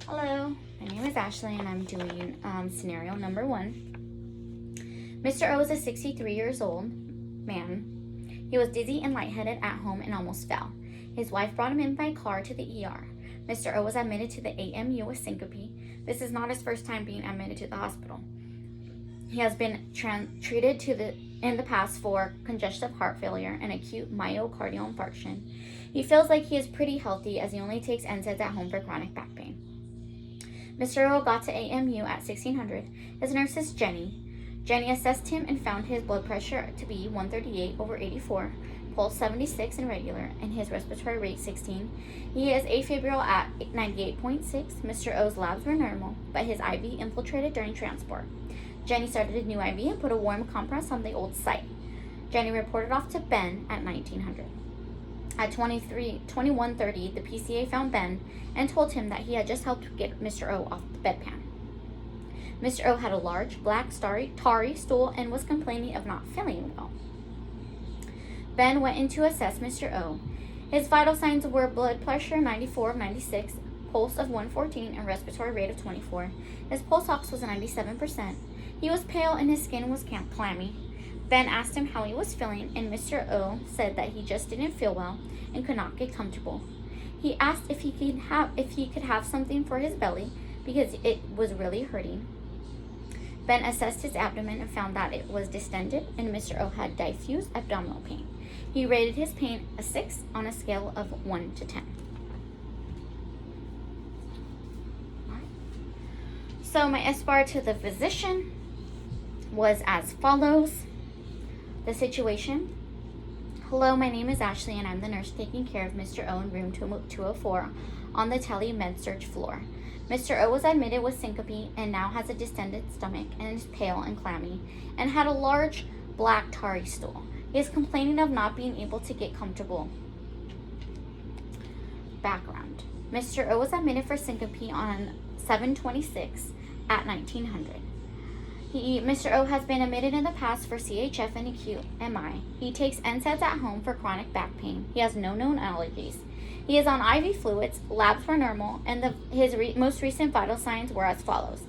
Hello, my name is Ashley and I'm doing scenario number 1. Mr. O is a 63 years old man. He was dizzy and lightheaded at home and almost fell. His wife brought him in by car to the ER. Mr. O was admitted to the AMU with syncope. This is not his first time being admitted to the hospital. He has been treated in the past for congestive heart failure and acute myocardial infarction. He feels like he is pretty healthy as he only takes NSAIDs at home for chronic back pain. Mr. O got to AMU at 1600. His nurse is Jenny. Jenny assessed him and found his blood pressure to be 138/84, pulse 76 and regular, and his respiratory rate 16. He is afebrile at 98.6. Mr. O's labs were normal, but his IV infiltrated during transport. Jenny started a new IV and put a warm compress on the old site. Jenny reported off to Ben at 1900. At 21:30, the PCA found Ben and told him that he had just helped get Mr. O off the bedpan. Mr. O had a large, black, tarry stool and was complaining of not feeling well. Ben went in to assess Mr. O. His vital signs were blood pressure 94/96, pulse of 114, and respiratory rate of 24. His pulse ox was 97%. He was pale and his skin was clammy. Ben asked him how he was feeling, and Mr. O said that he just didn't feel well and could not get comfortable. He asked if he could have something for his belly because it was really hurting. Ben assessed his abdomen and found that it was distended, and Mr. O had diffuse abdominal pain. He rated his pain a 6 on a scale of 1 to 10. So my SBAR to the physician was as follows. The situation: hello, my name is Ashley and I'm the nurse taking care of Mr. O in room 204 on the tele-med-surg floor. Mr. O was admitted with syncope and now has a distended stomach and is pale and clammy and had a large black tarry stool. He is complaining of not being able to get comfortable. Background: Mr. O was admitted for syncope on 7/26 at 1900. Mr. O has been admitted in the past for CHF and acute MI. He takes NSAIDs at home for chronic back pain. He has no known allergies. He is on IV fluids, labs were normal, and his most recent vital signs were as follows: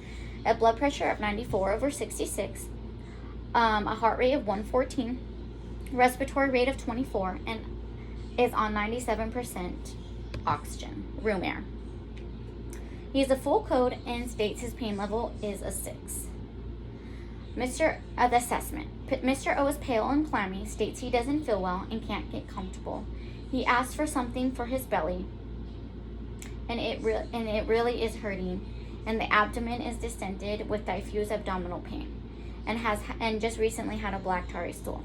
a blood pressure of 94/66, a heart rate of 114, respiratory rate of 24, and is on 97% oxygen, room air. He is a full code and states his pain level is a 6. The assessment. Mr. O is pale and clammy, states he doesn't feel well and can't get comfortable. He asked for something for his belly, and it really is hurting, and the abdomen is distended with diffuse abdominal pain, and just recently had a black tarry stool.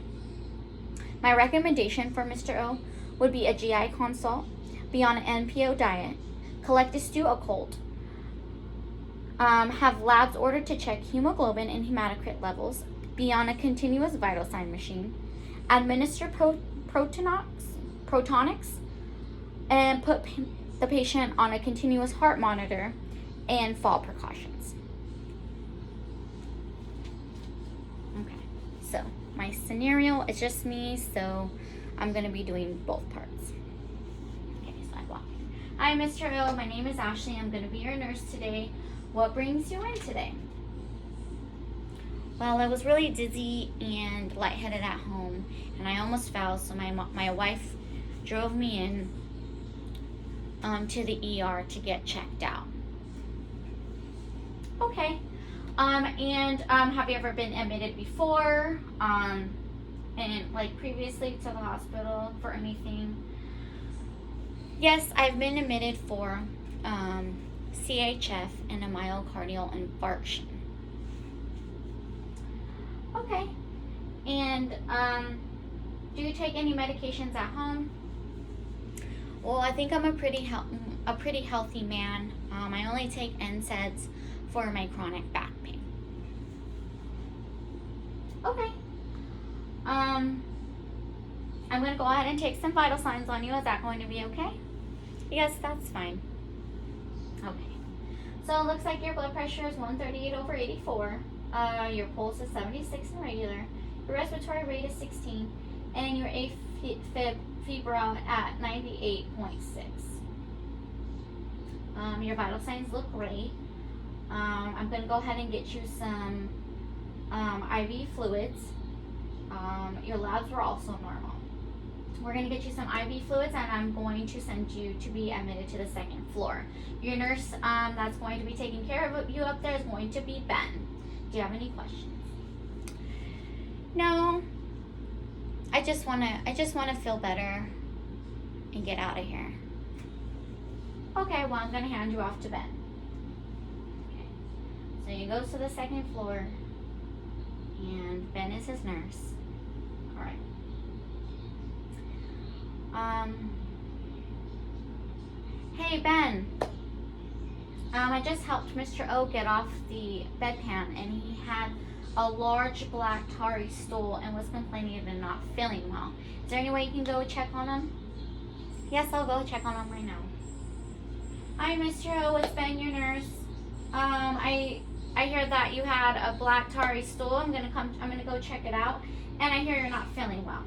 My recommendation for Mr. O would be a GI consult, be on an NPO diet, collect astute occult, have labs ordered to check hemoglobin and hematocrit levels, be on a continuous vital sign machine, administer protonics, and put the patient on a continuous heart monitor, and fall precautions. Okay, so my scenario is just me, so I'm going to be doing both parts. Okay, so I walk in. Hi, Mr. O. My name is Ashley. I'm going to be your nurse today. What brings you in today? Well, I was really dizzy and lightheaded at home, and I almost fell, so my wife drove me in to the ER to get checked out. Okay. And have you ever been admitted before? And like previously to the hospital for anything? Yes, I've been admitted for CHF and a myocardial infarction. Okay. And do you take any medications at home? Well, I think I'm a pretty healthy man. I only take NSAIDs for my chronic back pain. Okay. I'm going to go ahead and take some vital signs on you. Is that going to be okay? Yes, that's fine. Okay. So it looks like your blood pressure is 138/84. Your pulse is 76 and regular. Your respiratory rate is 16. And your febrile at 98.6. Your vital signs look great. I'm going to go ahead and get you some IV fluids. Your labs were also normal. We're going to get you some IV fluids, and I'm going to send you to be admitted to the second floor. Your nurse that's going to be taking care of you up there is going to be Ben. Do you have any questions? No. I just wanna feel better and get out of here. Okay, well, I'm gonna hand you off to Ben. Okay. So you go to the second floor, and Ben is his nurse. All right. Hey Ben. I just helped Mr. O get off the bedpan, and he had a large black tarry stool and was complaining of not feeling well. Is there any way you can go check on him? Yes, I'll go check on him right now. Hi, Mr. O, it's Ben, your nurse. I hear that you had a black tarry stool. I'm gonna go check it out, and I hear you're not feeling well.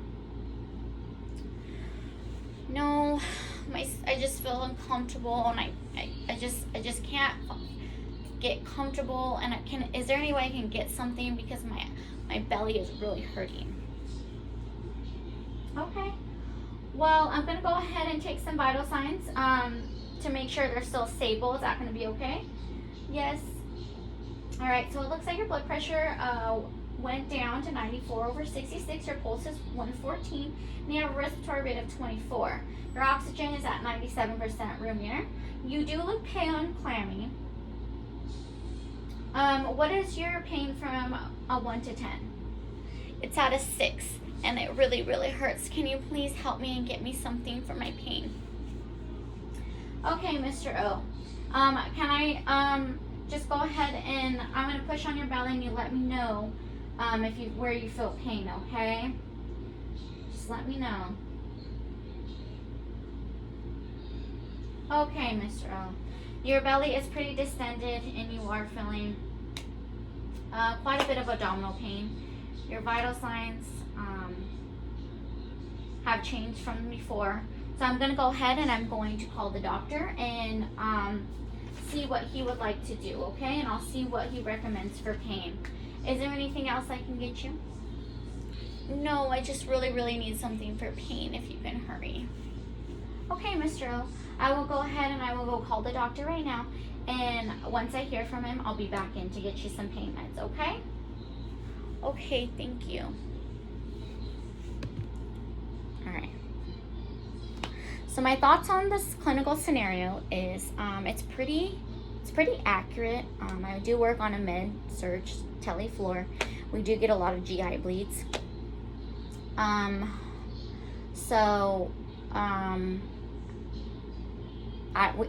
No, I just feel uncomfortable, and I just can't get comfortable, and is there any way I can get something, because my belly is really hurting. Okay, well, I'm gonna go ahead and take some vital signs to make sure they're still stable. Is that gonna be okay? Yes. All right, so it looks like your blood pressure went down to 94/66. Your pulse is 114, and you have a respiratory rate of 24. Your oxygen is at 97% room air. You do look pale and clammy. What is your pain from a 1 to 10? It's at a 6, and it really, really hurts. Can you please help me and get me something for my pain? Okay, Mr. O. Can I just go ahead and I'm gonna push on your belly, and you let me know where you feel pain, okay? Just let me know. Okay, Mr. O. Your belly is pretty distended, and you are feeling quite a bit of abdominal pain. Your vital signs have changed from before. So I'm going to go ahead and I'm going to call the doctor and see what he would like to do, okay? And I'll see what he recommends for pain. Is there anything else I can get you? No, I just really, really need something for pain, if you can hurry. Okay, Mr. O. I will go ahead and I will go call the doctor right now. And once I hear from him, I'll be back in to get you some pain meds, okay? Okay, thank you. All right. So my thoughts on this clinical scenario is it's pretty accurate. I do work on a med-surg tele floor. We do get a lot of GI bleeds.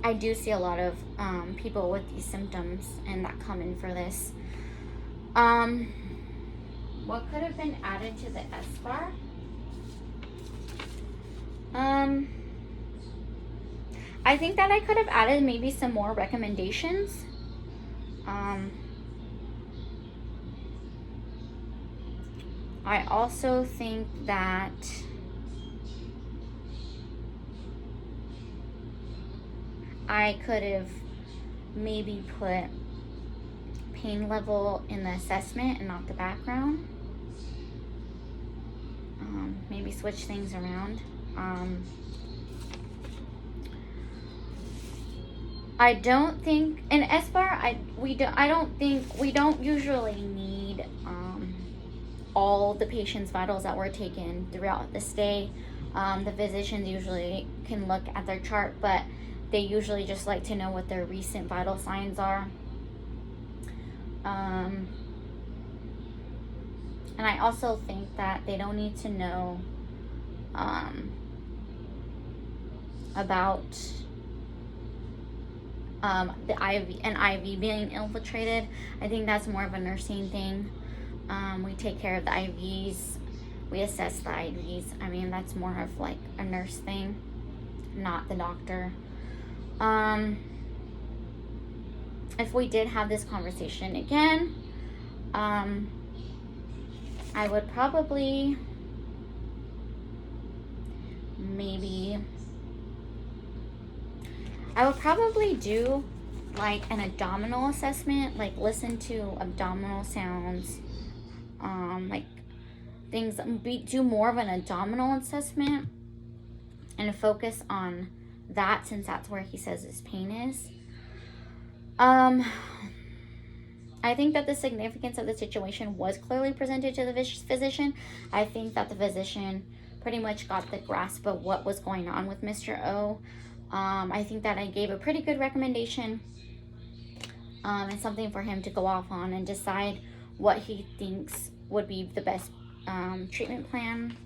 I do see a lot of people with these symptoms and that come in for this. What could have been added to the SBAR? I think that I could have added maybe some more recommendations. I also think that I could have maybe put pain level in the assessment and not the background. Maybe switch things around. I don't think in SBAR we don't usually need all the patient's vitals that were taken throughout the stay. The physicians usually can look at their chart, but they usually just like to know what their recent vital signs are. And I also think that they don't need to know about the IV being infiltrated. I think that's more of a nursing thing. We take care of the IVs. We assess the IVs. I mean, that's more of like a nurse thing, not the doctor. If we did have this conversation again, I would probably I would probably do like an abdominal assessment, like listen to abdominal sounds, like things, do more of an abdominal assessment and focus on that, since that's where he says his pain is. I think that the significance of the situation was clearly presented to the physician. I think that the physician pretty much got the grasp of what was going on with Mr. O. I think that I gave a pretty good recommendation, and something for him to go off on and decide what he thinks would be the best treatment plan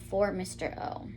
for Mr. O.